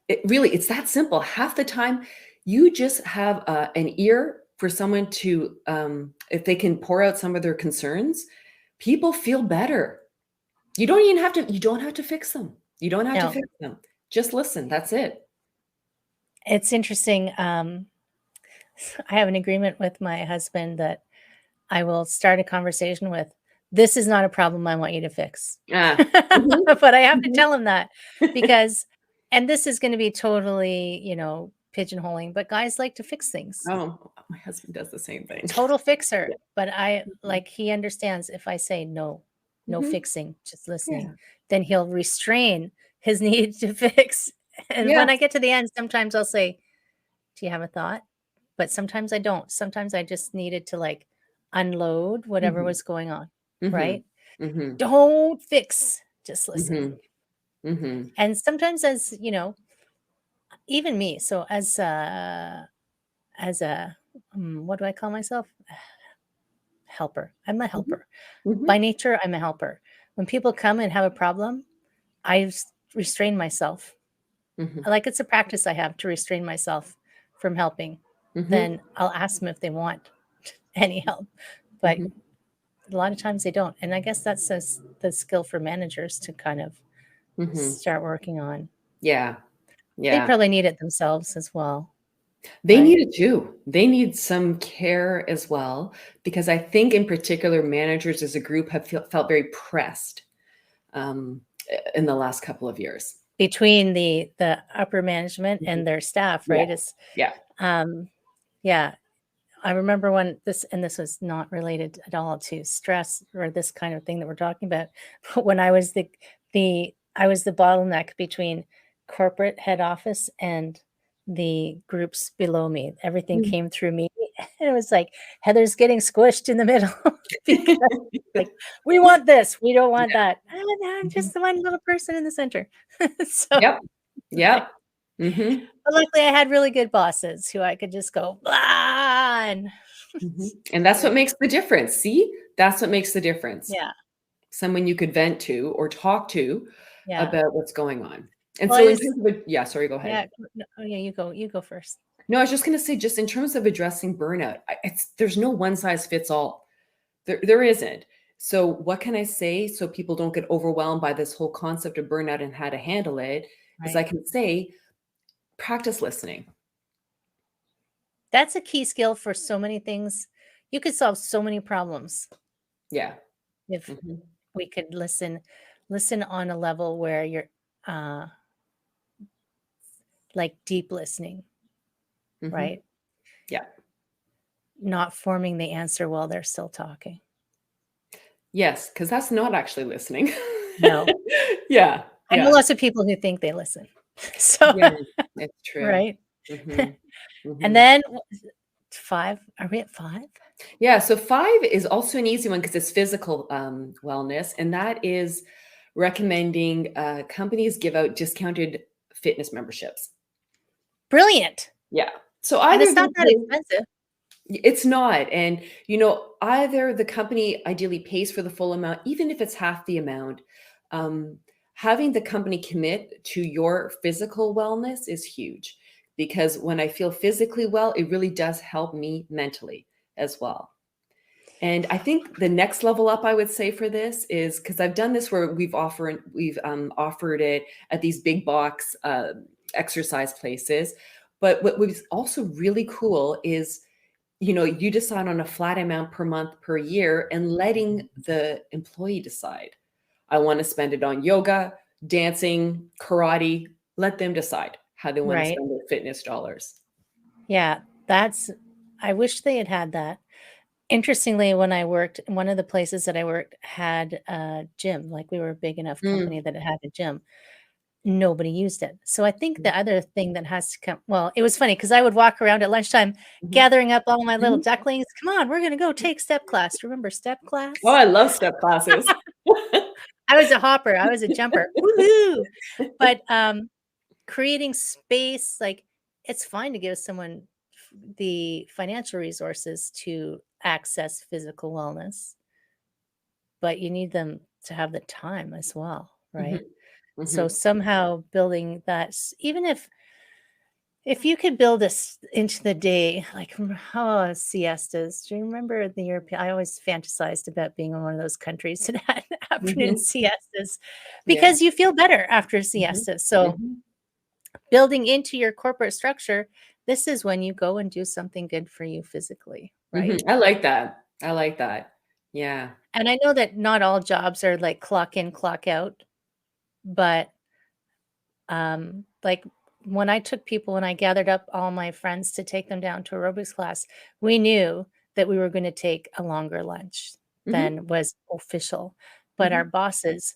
It's that simple. Half the time, you just have an ear for someone to, if they can pour out some of their concerns, people feel better. You don't have to fix them. You don't have to No, fix them. Just listen. That's it. it's interesting. I have an agreement with my husband that I will start a conversation with, "This is not a problem I want you to fix." Ah. Mhm. But I have to Mhm. tell him that because and this is gonna be totally, pigeonholing, but guys like to fix things. Oh, my husband does the same thing. Total fixer, Yeah. but I Mhm. like, he understands if I say, "No, no Mhm. fixing, just listening," Yeah. then he'll restrain his need to fix, and when I Yes. get to the end, sometimes I'll say, "Do you have a thought?" But sometimes I don't. Sometimes I just needed to, like, unload whatever Mhm. was going on, Mhm. right? Mhm. Don't fix, just listen. Mhm. Mhm. And sometimes as, even me, so as a, what do I call myself? Helper. I'm a Mhm. helper. By Mhm. nature, I'm a helper. When people come and have a problem, I restrain myself. Mhm. Like it's a practice I have to restrain myself from helping. Mhm. Then I'll ask them if they want any help. But Mhm. a lot of times they don't. And I guess that's the skill for managers to kind of Mhm. start working on. Yeah. They Yeah. probably need it themselves as well, They right? need it too. They need some care as well, because I think in particular, managers as a group have felt very pressed um, in the last couple of years. Between the upper management Mhm. and their staff, Yeah. right? It's Yeah. um yeah, I remember when this was not related at all to stress or this kind of thing that we're talking about, but when I was the bottleneck between corporate head office and the groups below me. Everything Mm. came through me, and it was like, Heather's getting squished in the middle because, like, "We want this, we don't want Yeah. that." And I'm Mhm. just the one little person in the center. So, Yep. like Yep. Mhm. but luckily I had really good bosses who I could just go, "Blah," and Mhm. And that's what right? makes the difference. See? That's what makes the difference. Yeah, Someone you could vent to or talk to yeah. about what's going on. And Well, I so in was terms of a yeah, sorry, go ahead. yeah, no, oh, yeah, you go first. No, I was just gonna say, just in terms of addressing burnout, it's there's no one size fits all. There isn't. So what can I say so people don't get overwhelmed by this whole concept of burnout and how to handle it, is I Right. can say, practice listening. That's a key skill for so many things. You could solve so many problems Yeah. if Mhm. we could listen on a level where you're, uh, like, deep listening, Mhm. right? Yeah. Not forming the answer while they're still talking. Yes, because that's not actually listening. No. Yeah. I know Yeah. lots of people who think they listen. So, Yeah. It's true. right? Mhm. And Mhm. then 5, are we at 5? Yeah, so 5 is also an easy one because it's physical, wellness, and that is recommending, companies give out discounted fitness memberships. Brilliant. Yeah. So And either it's they not that pay expensive. it's not, and, either the company ideally pays for the full amount, even if it's half the amount. Um, Having the company commit to your physical wellness is huge, because when I feel physically well, it really does help me mentally as well. And I think the next level up, I would say, for this is because I've done this where we've offered it at these big box exercise places. But what was also really cool is, you decide on a flat amount per month per year and letting the employee decide. I want to spend it on yoga, dancing, karate. Let them decide how they want to Right. spend their fitness dollars. Yeah, that's I wish they had had that. Interestingly, when I worked one of the places that I worked had a gym, like, we were a big enough Mm, company that it had a gym. Nobody used it. So I think mm, the other thing that has to come well, it was funny because I would walk around at lunchtime mhm, gathering up all my little mhm. ducklings, "Come on, we're gonna go take step class." Remember step Oh, class? I love step classes. I was a hopper, I was a jumper. Woohoo! But, creating space, like, it's fine to give someone the financial resources to access physical wellness, but you need them to have the time as well, Mhm, right? So mhm, somehow building that even if you could build this into the day, like, siestas. Do you remember the European I always fantasized about being in one of those countries that had afternoon mhm. siestas Yeah. because you feel better after a Mhm, siesta. So mhm, building into your corporate structure This is when you go and do something good for you physically, right? I like that. I like that. Yeah. And I know that not all jobs are like clock in, clock out, but like when I gathered up all my friends to take them down to aerobics class, we knew that we were going to take a longer lunch hmm than was official. But our hmm bosses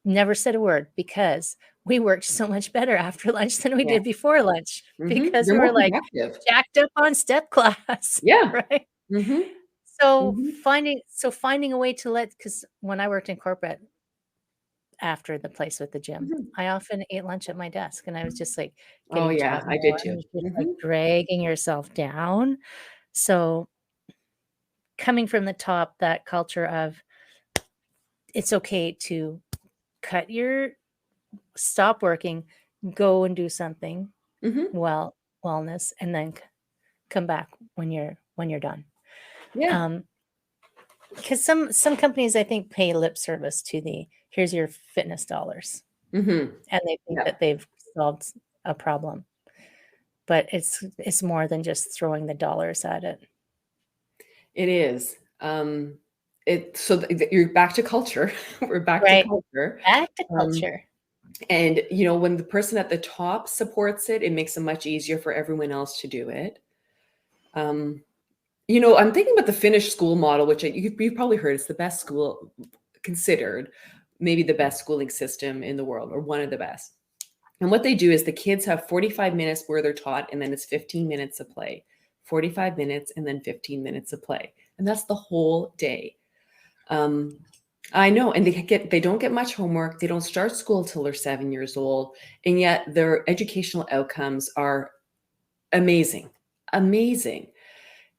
never said a word because we worked so much better after lunch than we Yeah. did before lunch because You're we more were like productive. jacked up on step class, Yeah. right? hmm So hmm finding a way to because when I worked in corporate after the place with the gym, hmm I often ate lunch at my desk and I was just like Oh getting yeah, taught I more did and too. was just like dragging yourself down. So coming from the top, that culture of it's okay to cut your stop working, go and do something hmm wellness, and then come back when you're done. Yeah. Um, because some companies I think pay lip service to the here's your fitness dollars, hmm and they think Yeah. that they've solved a problem, but it's more than just throwing the dollars at it. It is. You're back to culture. We're back to Right. culture. Back to Um, culture. and when the person at the top supports it, it makes it much easier for everyone else to do it. Um, I'm thinking about the Finnish school model, which you've probably heard is the best school considered, maybe the best schooling system in the world, or one of the best. And what they do is the kids have 45 minutes where they're taught, and then it's 15 minutes of play. 45 minutes and then 15 minutes of play. And that's the whole day. Um, I know, and they don't get much homework. They don't start school till they're 7 years old, and yet their educational outcomes are amazing, amazing.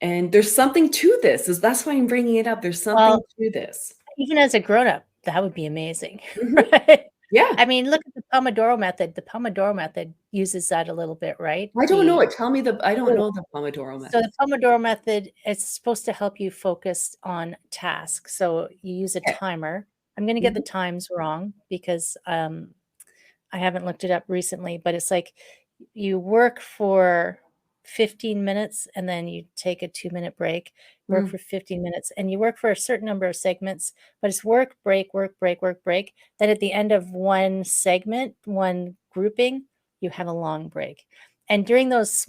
And there's something to this. That's why I'm bringing it up. There's something Well, to this. even as a grown-up, that would be amazing, Mhm. right? Yeah, I mean, look at the Pomodoro method. The Pomodoro method uses that a little bit, right? I don't know it. Tell me I don't So know the Pomodoro so method. the Pomodoro method is supposed to help you focus on tasks. So you use a Okay. timer. I'm gonna get the Mhm, times wrong because, I haven't looked it up recently, but it's like you work for 15 minutes and then you take a 2-minute break, work mm, for 15 minutes, and you work for a certain number of segments, but it's work, break, work, break, work, break. Then at the end of one segment, one grouping, you have a long break. And during those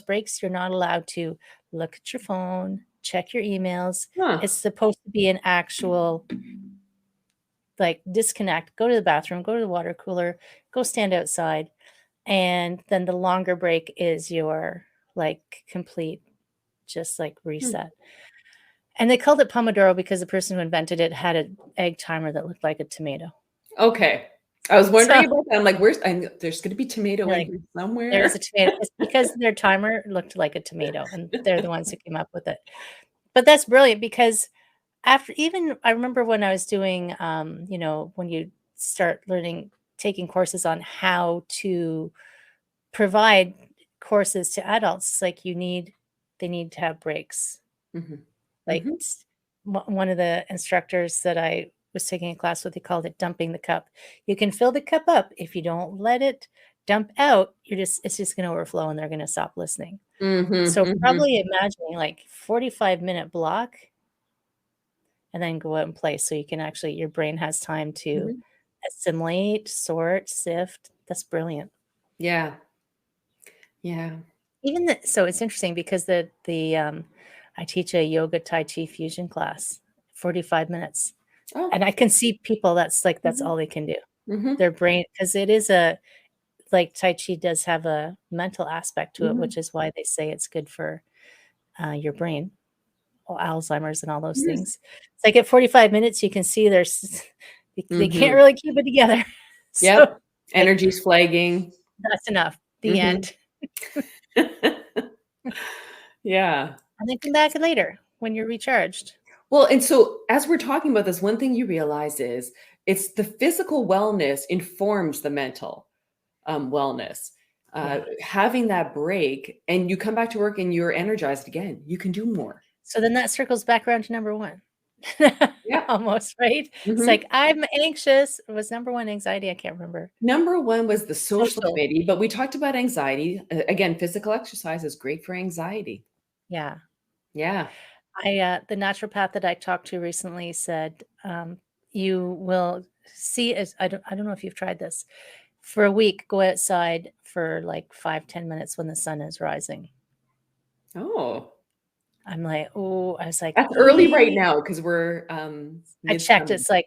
breaks, you're not allowed to look at your phone, check your emails. huh, It's supposed to be an actual like disconnect, go to the bathroom, go to the water cooler, go stand outside. And then the longer break is your like complete, just like hmm. reset. And they called it Pomodoro because the person who invented it had an egg timer that looked like a tomato. Okay. I was wondering So about that. I'm like, there's gonna be tomato you're in like, here there is a somewhere. tomato. It's because their timer looked like a tomato and they're the ones who came up with it. But that's brilliant because after even I remember when I was doing, when you start learning, taking courses on how to provide courses to adults, it's like they need to have breaks. Mhm, Like, mhm. one of the instructors that I was taking a class with, he called it dumping the cup. You can fill the cup up. If you don't let it dump out, it's just gonna overflow and they're gonna stop listening. Mhm, So mhm, probably imagining like 45-minute block and then go out and play so you can actually your brain has time to mhm. assimilate, sort, sift. That's brilliant. Yeah, yeah. Even so it's interesting because I teach a yoga tai chi fusion class, 45 minutes. Oh, And I can see people that's mhm, all they can do. mhm, Their brain because it is a like tai chi does have a mental aspect to it, mhm. which is why they say it's good for, your brain, Alzheimer's and all those Yes. things. It's like at 45 minutes, you can see there's they can't Mhm. really keep it together. So, Yep. like, Energy's flagging. that's enough. The Mhm. end. Yeah. And then come back later when you're recharged. Well, and so as we're talking about this, one thing you realize is it's the physical wellness informs the mental wellness. Yeah. Having that break and you come back to work and you're energized again, you can do more. So then that circles back around to number 1. Yeah. Almost, right? It's Mhm. like, "I'm anxious." It was number 1 anxiety? I can't remember. Number 1 was the social Social. committee, but we talked about anxiety. Again, physical exercise is great for anxiety. Yeah. Yeah. The naturopath that I talked to recently said, "You will see," as I don't know if you've tried this. For a week, go outside for, like, 5-10 minutes when the sun is rising. Oh, I'm like, "Oh," I was like, that's early right "Ee." now because we're, I checked, midsummer.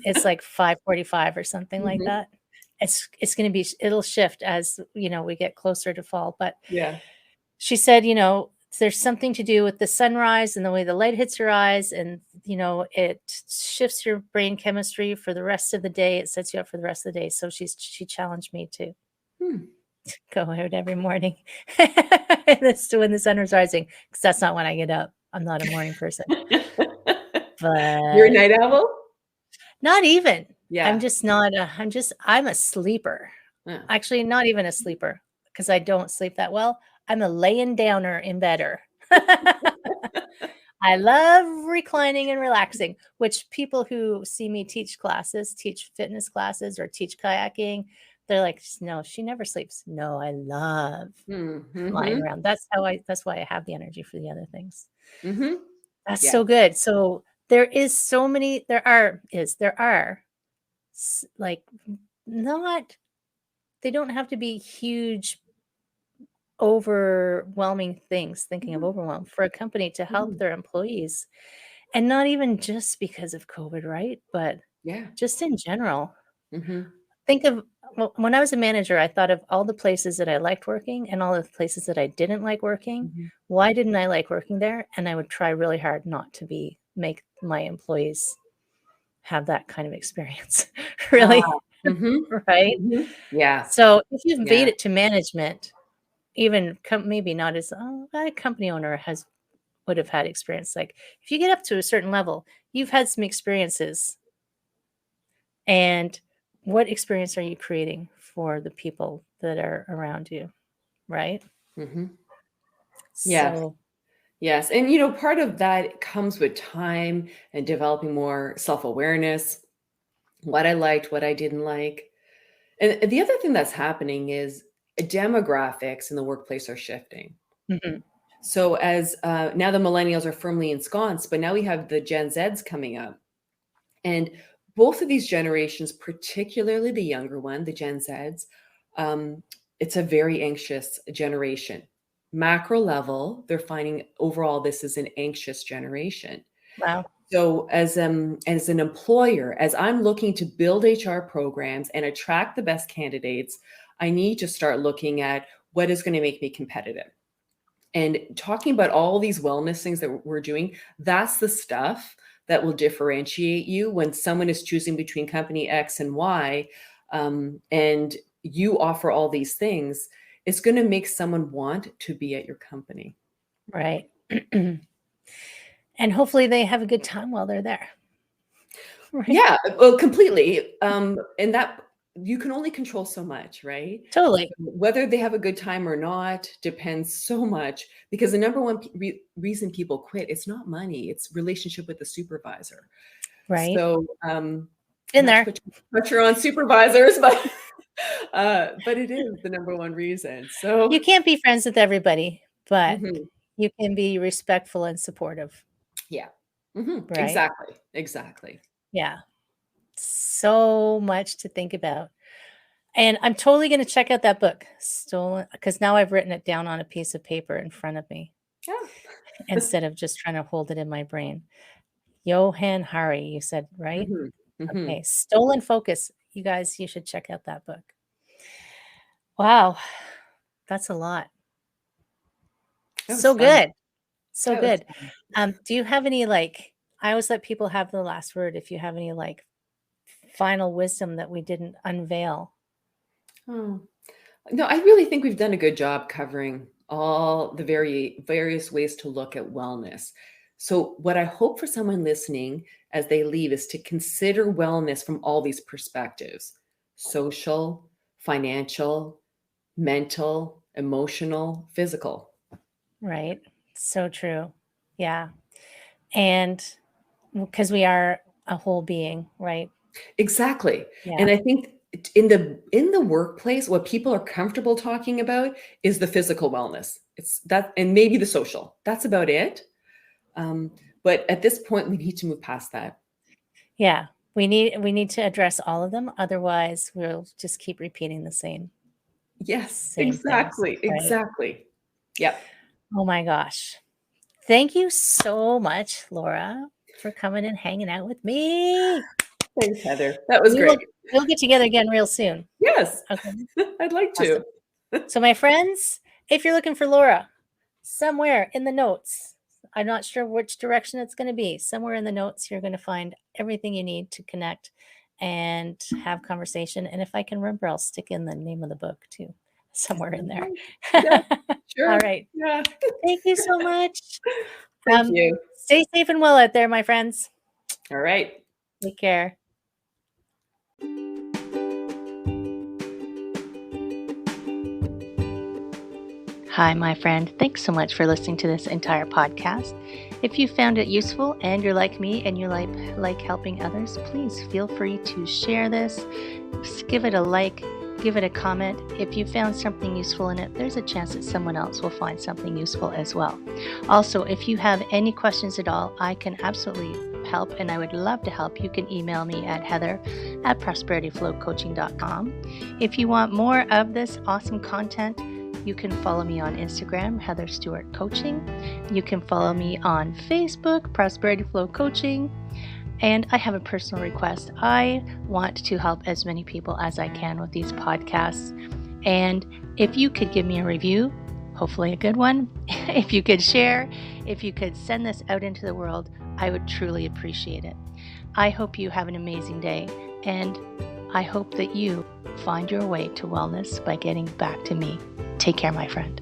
it's like 5:45 or something like Mhm. that. It's gonna be it'll shift as, we get closer to fall, but Yeah. she said, there's something to do with the sunrise and the way the light hits your eyes, and, it shifts your brain chemistry for the rest of the day, it sets you up for the rest of the day, so she challenged me to Hmm. go out every morning, and it's when the sun is rising, because that's not when I get up. I'm not a morning person, You're a but night owl? not even. I'm Yeah. just not a I'm a sleeper. Yeah. Actually, not even a sleeper, because I don't sleep that well. I'm a laying downer in bedder. I love reclining and relaxing, which people who see me teach classes, teach fitness classes or teach kayaking, they're like, "No, she never sleeps." No, I love Mm, lying mhm, around. That's why I have the energy for the other things. mhm. That's Yeah. so good. So there are like not they don't have to be huge, overwhelming things, thinking of Mhm, overwhelm, for a company to help mhm. their employees, and not even just because of COVID, right? But Yeah. just in general. Mhm, Think of well, when I was a manager, I thought of all the places that I liked working and all the places that I didn't like working. mhm. Why didn't I like working there? And I would try really hard not to make my employees have that kind of experience. Ah, Really, mhm, right? mhm. Yeah, So, if you've yeah. made it to management, even maybe not as a company owner would have had experience. Like, if you get up to a certain level, you've had some experiences, and what experience are you creating for the people that are around you, right? Mhm. Yes, So yes, and, part of that comes with time and developing more self-awareness, what I liked, what I didn't like, and the other thing that's happening is demographics in the workplace are shifting. mhm, So as, now the millennials are firmly ensconced, but now we have the Gen Zs coming up. And both of these generations, particularly the younger one, the Gen Zs, um, it's a very anxious generation. Macro level, they're finding overall this is an anxious generation. wow, So as an employer, as I'm looking to build HR programs and attract the best candidates, I need to start looking at what is going to make me competitive. And talking about all these wellness things that we're doing, that's the stuff that will differentiate you when someone is choosing between company X and Y, and you offer all these things. It's going to make someone want to be at your company. right. And hopefully they have a good time while they're there, right? Yeah, well, completely. And that you can only control so much, right? Totally, Whether they have a good time or not depends so much because the number one reason people quit, it's not money, it's relationship with the supervisor. right? So, In not to there. put too much pressure on supervisors, but it is the number one reason. You So, can't be friends with everybody, but mhm, you can be respectful and supportive, yeah, right? exactly, exactly. Yeah. So much to think about. And I'm totally gonna check out that book, Stolen, because now I've written it down on a piece of paper in front of me Yeah. instead of just trying to hold it in my brain. Johann Hari, you said, right? Mhm, mhm. Okay, Stolen Focus. You guys, you should check out that book. Wow, that's a lot. That was So fun. good, so That was good. fun. Do you have any, I always let people have the last word if you have any, final wisdom that we didn't unveil. Oh. No, I really think we've done a good job covering all the various ways to look at wellness. So, what I hope for someone listening as they leave is to consider wellness from all these perspectives: social, financial, mental, emotional, physical. Right. So true. Yeah. And Because we are a whole being, right? Exactly. Yeah. And I think in the workplace, what people are comfortable talking about is the physical wellness. It's that, and maybe the social. That's about it. Um, but at this point, we need to move past that. Yeah. We need to address all of them. Otherwise, we'll just keep repeating the Yes, same things, exactly, right? exactly. Yep. Oh my gosh. Thank you so much, Laura, for coming and hanging out with me. Thanks, Heather. That was We great. will we'll get together again real soon. Yes, Okay. I'd like to. Awesome. So my friends, if you're looking for Laura, somewhere in the notes, I'm not sure which direction it's going to be. Somewhere in the notes, you're going to find everything you need to connect and have conversation. And if I can remember, I'll stick in the name of the book too, somewhere in there. Yeah, All sure. right. Yeah. Thank you so much. Thank you. Stay safe and well out there, my friends. All right. Take care. Hi, my friend. Thanks so much for listening to this entire podcast. If you found it useful and you're like me and you like helping others, please feel free to share this. Just give it a like, give it a comment. If you found something useful in it, there's a chance that someone else will find something useful as well. Also, if you have any questions at all, I can absolutely help and I would love to help. You can email me at heather@prosperityflowcoaching.com. If you want more of this awesome content, you can follow me on Instagram, Heather Stewart Coaching. You can follow me on Facebook, Prosperity Flow Coaching. And I have a personal request. I want to help as many people as I can with these podcasts. And if you could give me a review, hopefully a good one, if you could share, if you could send this out into the world, I would truly appreciate it. I hope you have an amazing day. And I hope that you find your way to wellness by getting back to me. Take care, my friend.